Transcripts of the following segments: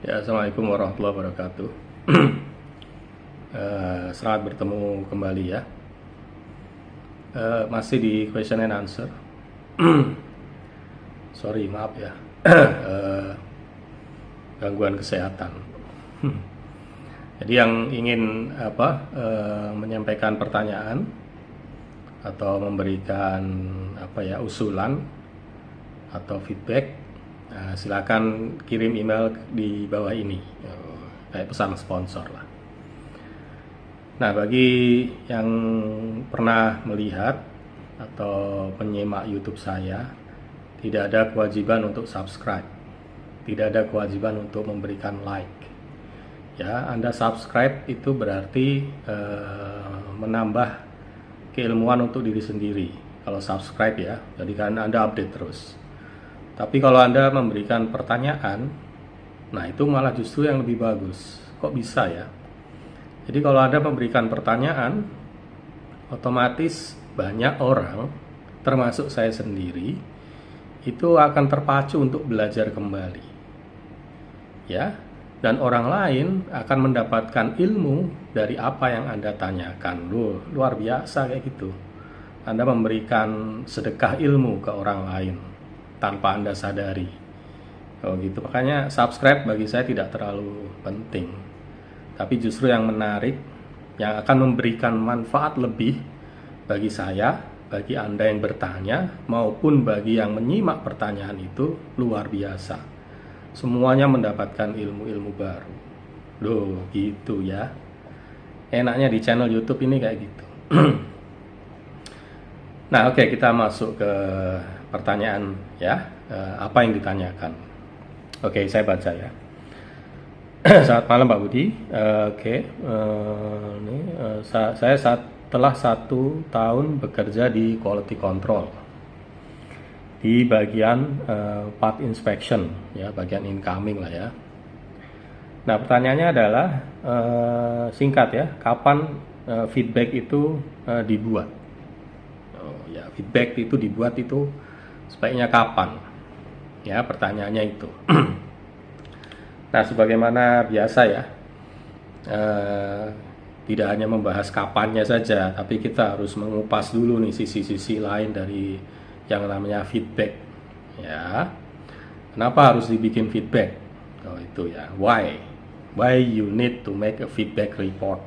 Ya, Assalamualaikum warahmatullahi wabarakatuh. Selamat bertemu kembali ya. Masih di question and answer. Sorry, maaf ya. Gangguan kesehatan. Jadi yang ingin menyampaikan pertanyaan atau memberikan usulan atau feedback, silakan kirim email di bawah ini, kayak pesan sponsor lah. Nah, bagi yang pernah melihat atau menyimak YouTube saya, tidak ada kewajiban untuk subscribe, tidak ada kewajiban untuk memberikan like. Ya, Anda subscribe itu berarti menambah keilmuan untuk diri sendiri. Kalau subscribe ya, jadi kan Anda update terus. Tapi kalau Anda memberikan pertanyaan, nah itu malah justru yang lebih bagus. Kok bisa ya? Jadi kalau Anda memberikan pertanyaan, otomatis banyak orang, termasuk saya sendiri, itu akan terpacu untuk belajar kembali. Ya, dan orang lain akan mendapatkan ilmu dari apa yang Anda tanyakan. Loh, luar biasa kayak gitu. Anda memberikan sedekah ilmu ke orang lain tanpa Anda sadari. Oh gitu. Makanya subscribe bagi saya tidak terlalu penting. Tapi justru yang menarik, yang akan memberikan manfaat lebih bagi saya, bagi Anda yang bertanya, maupun bagi yang menyimak pertanyaan itu luar biasa. Semuanya mendapatkan ilmu-ilmu baru. Loh, gitu ya. Enaknya di channel YouTube ini kayak gitu. Nah, oke, kita masuk ke pertanyaan ya. Apa yang ditanyakan? Oke, saya baca ya. Selamat malam Pak Budi. Saya setelah 1 tahun bekerja di quality control di bagian part inspection, ya, bagian incoming lah ya. Nah, pertanyaannya adalah singkat ya, kapan feedback itu dibuat? Ya, feedback itu dibuat itu sebaiknya kapan? Ya, pertanyaannya itu. Nah, sebagaimana biasa ya, tidak hanya membahas kapannya saja, tapi kita harus mengupas dulu nih sisi-sisi lain dari yang namanya feedback. Ya, kenapa harus dibikin feedback? Oh itu ya, why you need to make a feedback report?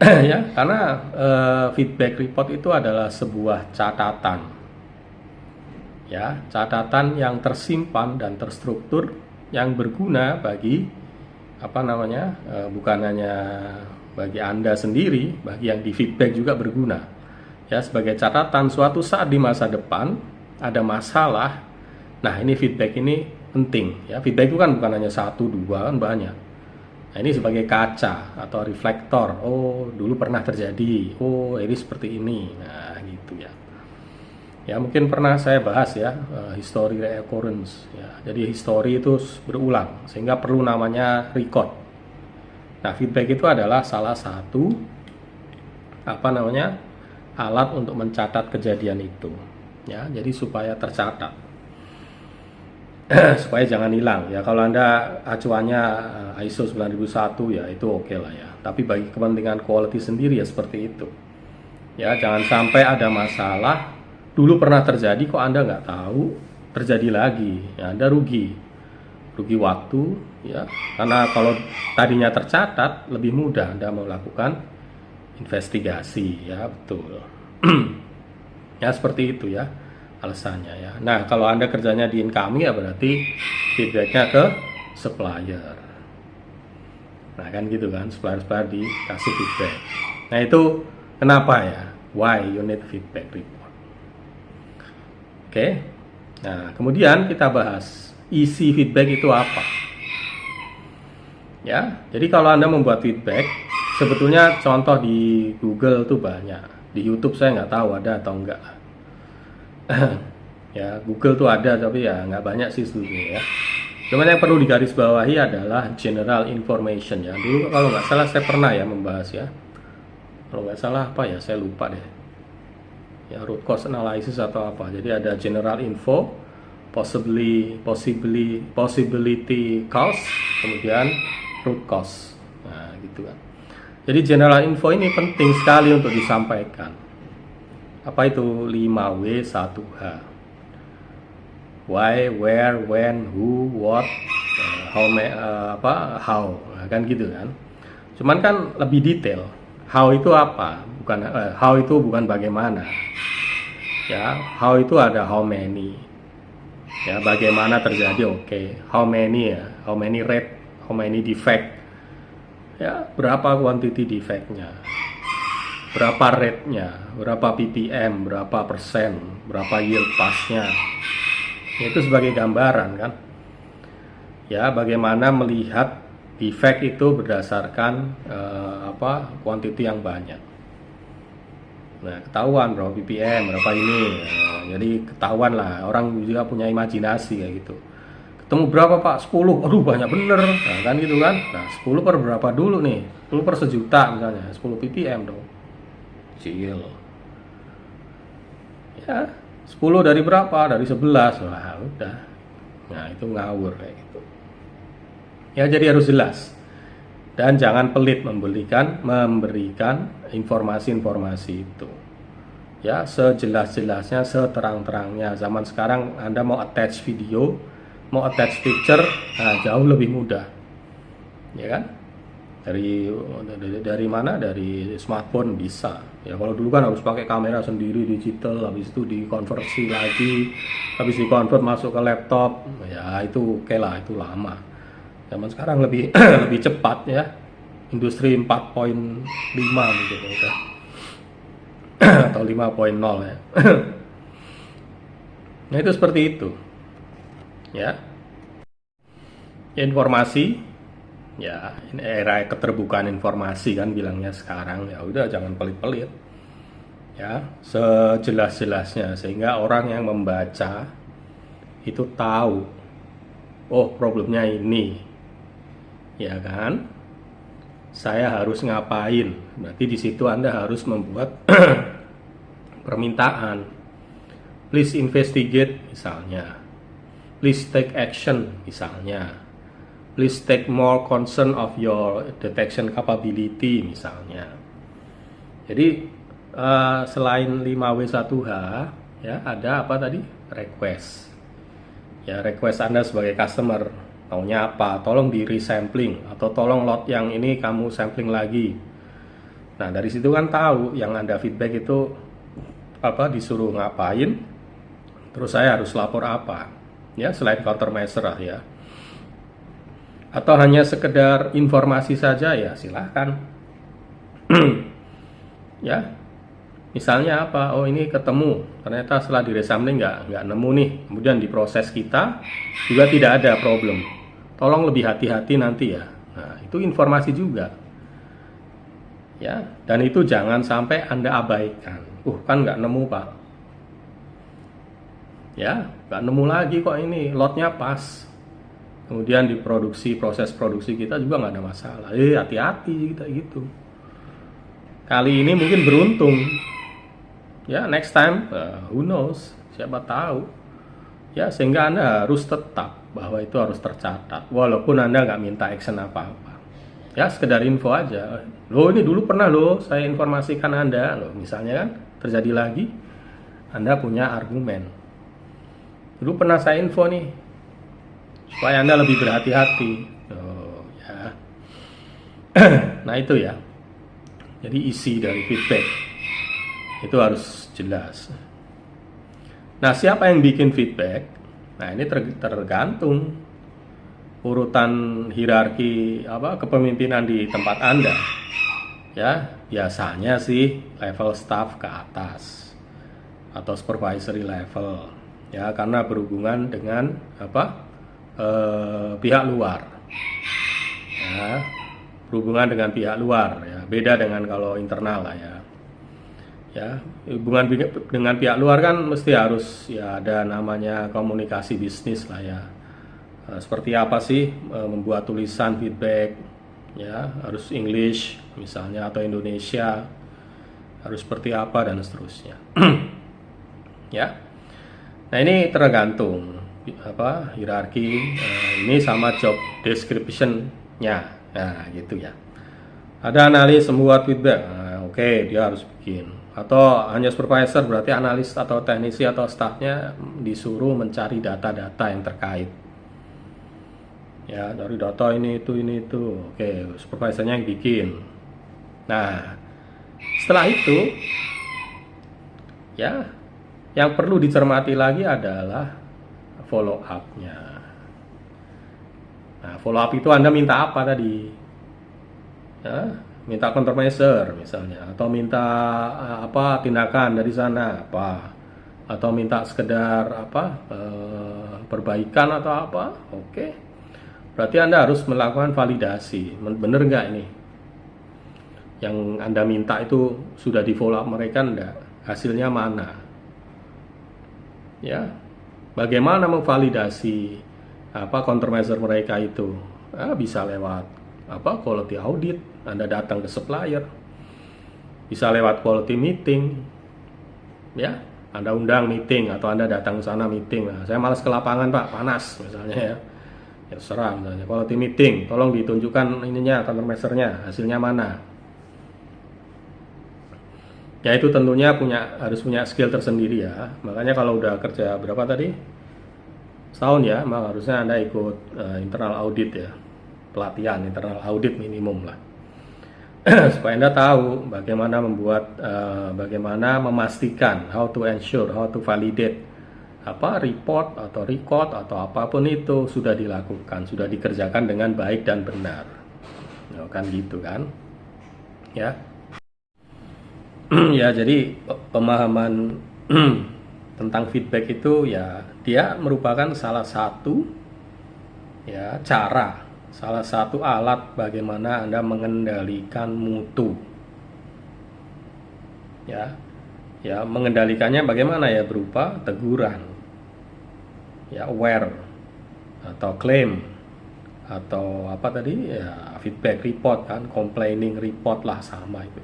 Ya, karena feedback report itu adalah sebuah catatan, ya, catatan yang tersimpan dan terstruktur, yang berguna bagi bukan hanya bagi Anda sendiri, bagi yang di feedback juga berguna. Ya, sebagai catatan suatu saat di masa depan ada masalah. Nah, ini feedback ini penting. Ya, feedback itu kan bukan hanya 1, 2, kan banyak. Nah, ini sebagai kaca atau reflektor. Oh, dulu pernah terjadi. Oh, ini seperti ini. Nah, gitu ya. Ya, mungkin pernah saya bahas ya, history reoccurrence ya. Jadi history itu berulang sehingga perlu namanya record. Nah, feedback itu adalah salah satu alat untuk mencatat kejadian itu. Ya, jadi supaya tercatat. Supaya jangan hilang ya. Kalau Anda acuannya ISO 9001 ya itu oke lah ya. Tapi bagi kepentingan quality sendiri ya seperti itu. Ya, jangan sampai ada masalah dulu pernah terjadi kok Anda nggak tahu, terjadi lagi ya, Anda rugi waktu ya, karena kalau tadinya tercatat lebih mudah Anda melakukan investigasi ya, betul. Ya seperti itu ya alasannya ya. Nah, kalau Anda kerjanya di incoming ya berarti feedbacknya ke supplier. Nah kan gitu kan, supplier dikasih feedback. Nah itu kenapa ya, why you need feedback report. Oke, nah kemudian kita bahas isi feedback itu apa. Ya, jadi kalau Anda membuat feedback, sebetulnya contoh di Google tuh banyak. Di YouTube saya nggak tahu ada atau enggak. Ya, Google tuh ada tapi ya nggak banyak sih sebetulnya ya. Cuman yang perlu digarisbawahi adalah general information ya. Dulu kalau nggak salah saya pernah ya membahas ya. Kalau nggak salah apa ya, saya lupa deh. Ya, root cause analysis atau apa. Jadi ada general info, possibility cause, kemudian root cause. Nah, gitu kan. Jadi general info ini penting sekali untuk disampaikan. Apa itu 5W1H? Why, where, when, who, what, how, nah, kan gitu kan. Cuman kan lebih detail. How itu apa? How itu bukan bagaimana. Ya, how itu ada how many. Ya, bagaimana terjadi, oke. How many ya? How many rate? How many defect? Ya, berapa quantity defectnya? Berapa rate-nya? Berapa ppm? Berapa persen? Berapa yield pass-nya? Itu sebagai gambaran kan. Ya, bagaimana melihat defect itu berdasarkan quantity yang banyak. Nah, ketahuan berapa ppm, berapa ini. Nah, jadi ketahuan lah, orang juga punya imajinasi kayak gitu. Ketemu berapa Pak? 10. Aduh, banyak bener. Nah, kan gitu kan. Nah, 10 per berapa dulu nih? 10 per sejuta misalnya, 10 ppm dong. Cil. Ya, 10 dari berapa? Dari 11. Wah, udah. Nah, itu ngawur kayak gitu. Ya, jadi harus jelas. Dan jangan pelit memberikan informasi-informasi itu. Ya, sejelas-jelasnya, seterang-terangnya. Zaman sekarang Anda mau attach video, mau attach picture, nah, jauh lebih mudah. Ya kan? Dari mana? Dari smartphone bisa. Ya, kalau dulu kan harus pakai kamera sendiri digital, habis itu dikonversi lagi, habis dikonvert masuk ke laptop. Ya, itu oke lah, itu lama. Zaman sekarang lebih lebih cepat ya. Industri 4.5 mungkin ya. Atau 5.0 ya. Nah, itu seperti itu. Ya. Informasi, ya, ini era keterbukaan informasi kan bilangnya sekarang. Ya udah, jangan pelit-pelit. Ya, sejelas-jelasnya sehingga orang yang membaca itu tahu, oh, problemnya ini. Ya kan? Saya harus ngapain? Berarti di situ Anda harus membuat permintaan. Please investigate misalnya. Please take action misalnya. Please take more concern of your detection capability misalnya. Jadi selain 5W1H ya, ada apa tadi? Request. Ya, request Anda sebagai customer, maunya apa? Tolong di resampling, atau tolong lot yang ini kamu sampling lagi. Nah, dari situ kan tahu yang Anda feedback itu apa, disuruh ngapain, terus saya harus lapor apa. Ya, selain countermeasure lah ya. Atau hanya sekedar informasi saja, ya silahkan. Ya, misalnya apa? Oh, ini ketemu, ternyata setelah di resampling nggak nemu nih. Kemudian di proses kita juga tidak ada problem. Tolong lebih hati-hati nanti ya. Nah, itu informasi juga. Ya, dan itu jangan sampai Anda abaikan. Kan nggak nemu Pak. Ya, nggak nemu lagi kok, ini lotnya pas. Kemudian di proses produksi kita juga nggak ada masalah. Hati-hati kita gitu. Kali ini mungkin beruntung. Ya, next time, who knows? Siapa tahu. Ya, sehingga Anda harus tetap bahwa itu harus tercatat. Walaupun Anda nggak minta action apa-apa. Ya, sekedar info aja. Loh, ini dulu pernah loh saya informasikan Anda. Loh, misalnya kan terjadi lagi. Anda punya argumen. Dulu pernah saya info nih. Supaya Anda lebih berhati-hati. Oh, ya. Nah, itu ya. Jadi isi dari feedback itu harus jelas. Nah, siapa yang bikin feedback? Nah, ini tergantung urutan hierarki kepemimpinan di tempat Anda. Ya, biasanya sih level staff ke atas atau supervisory level. Ya, karena berhubungan dengan pihak luar. Ya, berhubungan dengan pihak luar ya, beda dengan kalau internal lah ya. Ya, hubungan dengan pihak luar kan mesti harus ya ada namanya komunikasi bisnis lah ya. Seperti apa sih membuat tulisan feedback ya, harus English misalnya atau Indonesia, harus seperti apa dan seterusnya. Ya. Nah, ini tergantung hierarki ini sama job description-nya. Nah, gitu ya. Ada analis membuat feedback. Nah, oke, dia harus bikin. Atau hanya supervisor, berarti analis atau teknisi atau stafnya disuruh mencari data-data yang terkait. Ya, dari data ini itu. Oke, supervisornya yang bikin. Nah, setelah itu ya, yang perlu dicermati lagi adalah follow up-nya. Nah, follow up itu Anda minta apa tadi? Ya, minta countermeasure misalnya, atau minta tindakan dari sana apa, atau minta sekedar perbaikan atau apa. Oke, berarti Anda harus melakukan validasi, bener nggak ini yang Anda minta itu sudah di follow up mereka enggak, hasilnya mana ya. Bagaimana memvalidasi countermeasure mereka itu? Bisa lewat quality audit, Anda datang ke supplier, bisa lewat quality meeting, ya, Anda undang meeting atau Anda datang ke sana meeting. Nah, saya malas ke lapangan Pak, panas misalnya ya, serah misalnya quality meeting, tolong ditunjukkan ininya countermeasure-nya, hasilnya mana. Ya itu tentunya harus punya skill tersendiri ya. Makanya kalau udah kerja berapa tadi? Setahun ya, maka harusnya Anda ikut internal audit ya. Pelatihan internal audit minimum lah. Supaya Anda tahu bagaimana memastikan, how to ensure, how to validate report atau record atau apapun itu sudah dilakukan, sudah dikerjakan dengan baik dan benar. Nah, kan gitu kan? Ya. Ya, jadi pemahaman tentang feedback itu ya dia merupakan salah satu salah satu alat bagaimana Anda mengendalikan mutu. Ya, mengendalikannya bagaimana ya, berupa teguran, ya, aware atau claim atau feedback report kan, complaining report lah, sama itu.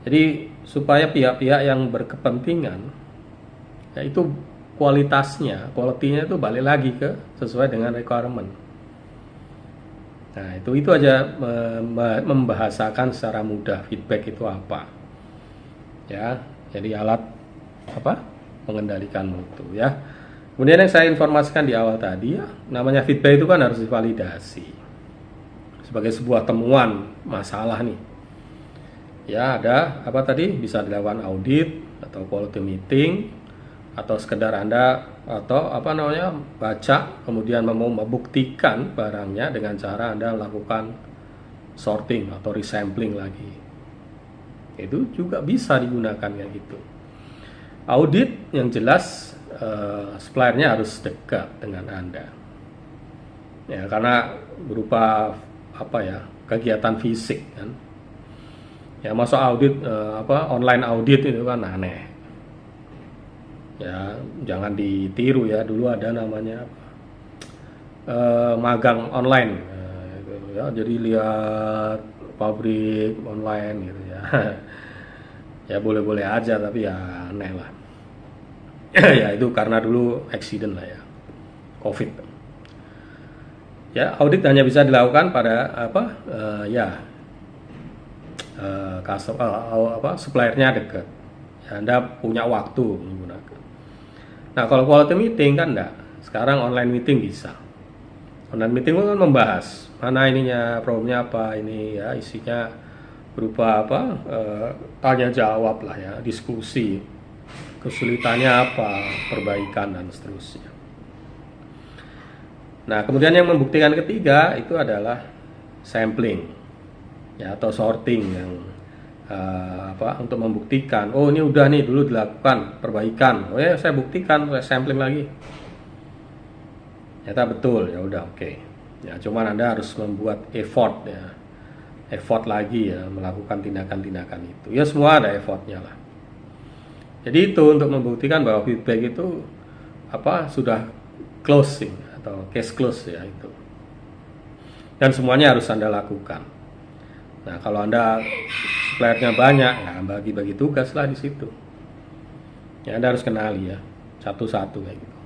Jadi supaya pihak-pihak yang berkepentingan, yaitu kualitasnya itu balik lagi ke sesuai dengan requirement. Nah, itu aja membahasakan secara mudah feedback itu apa. Ya, jadi alat mengendalikan mutu ya. Kemudian yang saya informasikan di awal tadi ya, namanya feedback itu kan harus divalidasi sebagai sebuah temuan masalah nih. Ya, ada bisa dilakukan audit atau quality meeting, atau sekedar Anda baca kemudian mau membuktikan barangnya dengan cara Anda lakukan sorting atau resampling lagi. Itu juga bisa digunakan kayak gitu. Audit yang jelas suppliernya harus dekat dengan Anda. Ya, karena berupa kegiatan fisik kan. Ya, masuk audit online audit itu kan aneh. Ya, jangan ditiru ya. Dulu ada namanya magang online. Ya, jadi lihat pabrik online gitu ya. Ya boleh-boleh aja tapi ya aneh lah. Ya itu karena dulu accident lah ya, COVID. Ya, audit hanya bisa dilakukan pada suppliernya dekat. Ya, Anda punya waktu menggunakan. Nah, kalau quality meeting kan enggak. Sekarang online meeting bisa. Online meeting kan membahas mana ininya, problemnya apa, ini ya, isinya berupa tanya jawab lah ya, diskusi. Kesulitannya apa, perbaikan dan seterusnya. Nah, kemudian yang membuktikan ketiga itu adalah sampling. Ya, atau sorting yang untuk membuktikan, oh ini udah nih dulu dilakukan perbaikan, oh ya saya buktikan, saya sampling lagi, ternyata betul, ya udah oke. Ya, cuman Anda harus membuat effort lagi ya, melakukan tindakan-tindakan itu. Ya semua ada effortnya lah. Jadi itu untuk membuktikan bahwa feedback itu sudah closing atau case close ya itu. Dan semuanya harus Anda lakukan. Nah, kalau Anda suppliernya banyak, ya bagi-bagi tugas lah di situ. Ya, Anda harus kenali ya, satu-satu kayak gitu.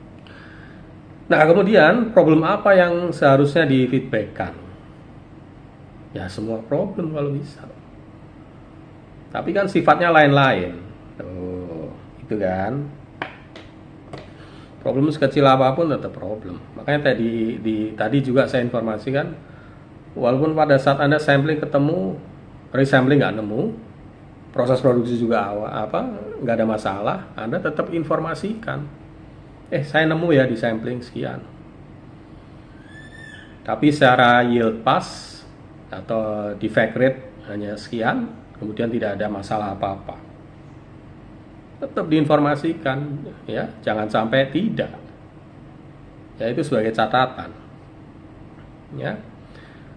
Nah, kemudian problem apa yang seharusnya di feedbackkan? Ya semua problem kalau bisa. Tapi kan sifatnya lain-lain. Oh, itu kan. Problem sekecil apapun tetap problem. Makanya tadi juga saya informasikan, walaupun pada saat Anda sampling ketemu, resampling nggak nemu, proses produksi juga nggak ada masalah, Anda tetap informasikan. Saya nemu ya di sampling sekian. Tapi secara yield pass atau defect rate hanya sekian, kemudian tidak ada masalah apa-apa. Tetap diinformasikan, ya, jangan sampai tidak. Ya, itu sebagai catatan. Ya.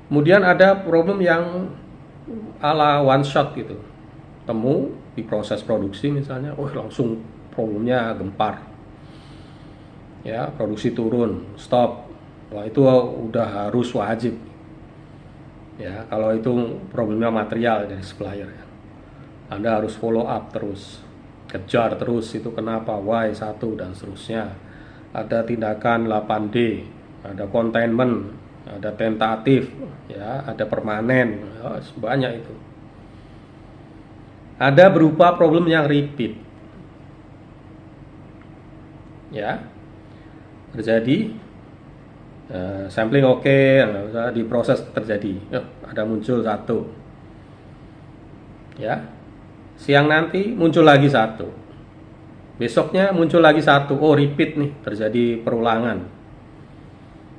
Kemudian ada problem yang ala one shot gitu. Temu di proses produksi misalnya, langsung problemnya gempar. Ya, produksi turun, stop. Wah, itu udah harus wajib. Ya, kalau itu problemnya material dari supplier ya. Anda harus follow up terus. Kejar terus itu kenapa, why, satu dan seterusnya. Ada tindakan 8D, ada containment, ada tentatif, ya, ada permanen, ya, banyak itu. Ada berupa problem yang repeat. Ya. Terjadi sampling oke, diproses terjadi, ada muncul satu, ya, siang nanti muncul lagi satu, besoknya muncul lagi satu, repeat nih, terjadi perulangan.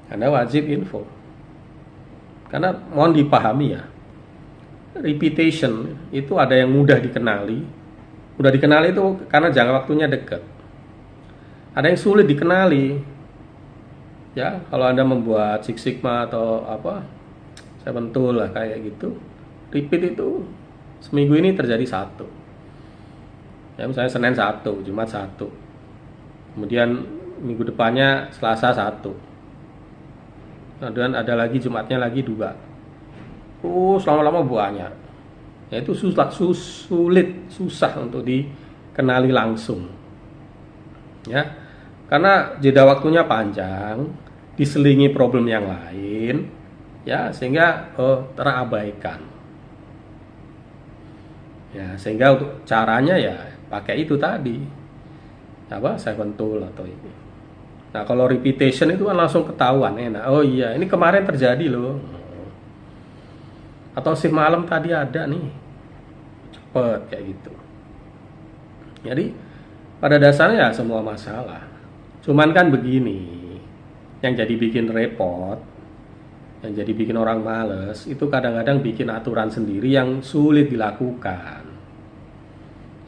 Anda wajib info, karena mohon dipahami ya, repetition itu ada yang mudah dikenali itu karena jangka waktunya dekat, ada yang sulit dikenali. Ya, kalau Anda membuat Six Sigma atau saya bentul lah kayak gitu, repeat itu seminggu ini terjadi satu. Ya, misalnya Senin satu, Jumat satu, kemudian minggu depannya Selasa satu, kemudian ada lagi Jumatnya lagi dua. Lama-lama banyak. Ya, itu susah untuk dikenali langsung. Ya, karena jeda waktunya panjang, diselingi problem yang lain, ya, sehingga terabaikan. Ya, sehingga untuk caranya ya pakai itu tadi, seven tool atau ini. Nah, kalau repetition itu kan langsung ketahuan, enak. Oh iya, ini kemarin terjadi loh. Atau shift malam tadi ada nih, cepet kayak gitu. Jadi pada dasarnya ya semua masalah. Cuman kan begini, yang jadi bikin repot, yang jadi bikin orang males, itu kadang-kadang bikin aturan sendiri yang sulit dilakukan.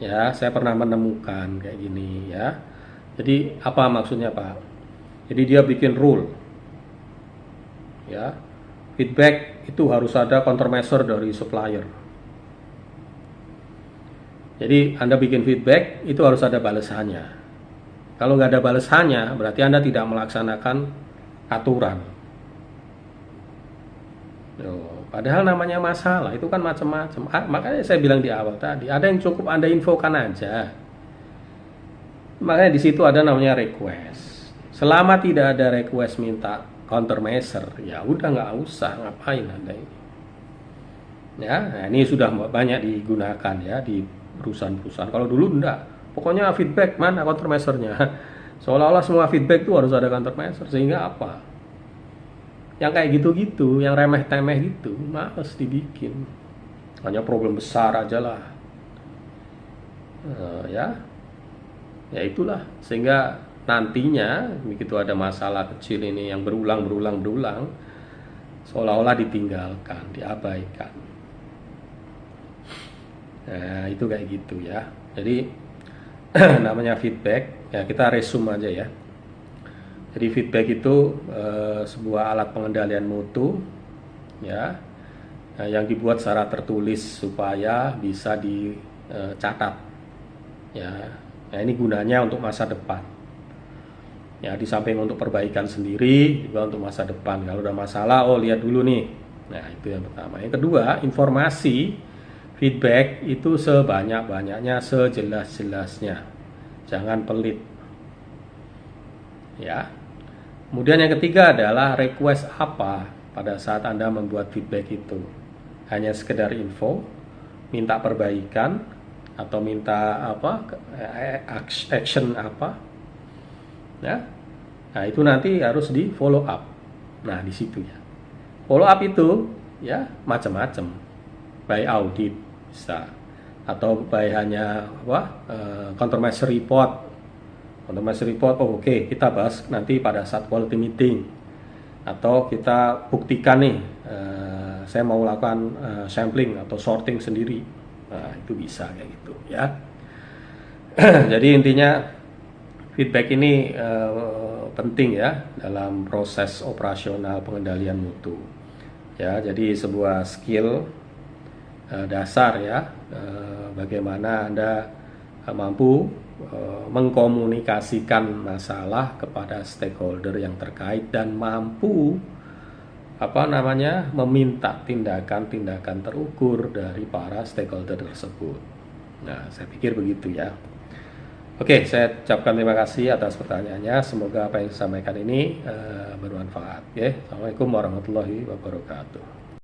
Ya, saya pernah menemukan kayak gini ya. Jadi apa maksudnya Pak? Jadi dia bikin rule. Ya, feedback itu harus ada countermeasure dari supplier. Jadi Anda bikin feedback itu harus ada balasannya. Kalau nggak ada balasannya, berarti Anda tidak melaksanakan aturan. Padahal namanya masalah itu kan macam-macam. Makanya saya bilang di awal tadi, ada yang cukup Anda infokan aja. Makanya di situ ada namanya request. Selama tidak ada request minta countermeasure, ya udah nggak usah ngapain Anda ini. Ya, nah ini sudah banyak digunakan ya di perusahaan-perusahaan. Kalau dulu enggak, pokoknya feedback mana countermeasure-nya. Seolah-olah semua feedback itu harus ada countermeasure, sehingga apa? Yang kayak gitu-gitu, yang remeh-temeh gitu, males dibikin. Hanya problem besar aja lah. Ya itulah, sehingga nantinya begitu ada masalah kecil ini yang berulang, seolah-olah ditinggalkan, diabaikan. Nah, itu kayak gitu ya. Jadi namanya feedback, ya kita resume aja ya. Jadi feedback itu sebuah alat pengendalian mutu, ya, yang dibuat secara tertulis supaya bisa dicatat. Ya, nah ini gunanya untuk masa depan. Ya, di samping untuk perbaikan sendiri, juga untuk masa depan. Kalau udah masalah, lihat dulu nih. Nah, itu yang pertama. Yang kedua, informasi feedback itu sebanyak-banyaknya, sejelas-jelasnya. Jangan pelit. Ya. Kemudian yang ketiga adalah request apa pada saat Anda membuat feedback itu. Hanya sekedar info, minta perbaikan, atau minta apa, action apa. Ya. Nah, itu nanti harus di follow up. Nah, di situ ya. Follow up itu ya macam-macam. By audit bisa, atau by hanya apa, countermeasure report. Countermeasure report, oh oke, kita bahas nanti pada saat quality meeting, atau kita buktikan nih, saya mau lakukan sampling atau sorting sendiri. Nah, itu bisa kayak gitu ya. Jadi intinya feedback ini penting ya dalam proses operasional pengendalian mutu. Ya, jadi sebuah skill dasar ya, bagaimana Anda mampu mengkomunikasikan masalah kepada stakeholder yang terkait dan mampu meminta tindakan-tindakan terukur dari para stakeholder tersebut. Nah, saya pikir begitu ya. Oke, saya ucapkan terima kasih atas pertanyaannya. Semoga apa yang saya sampaikan ini bermanfaat. Assalamualaikum warahmatullahi wabarakatuh.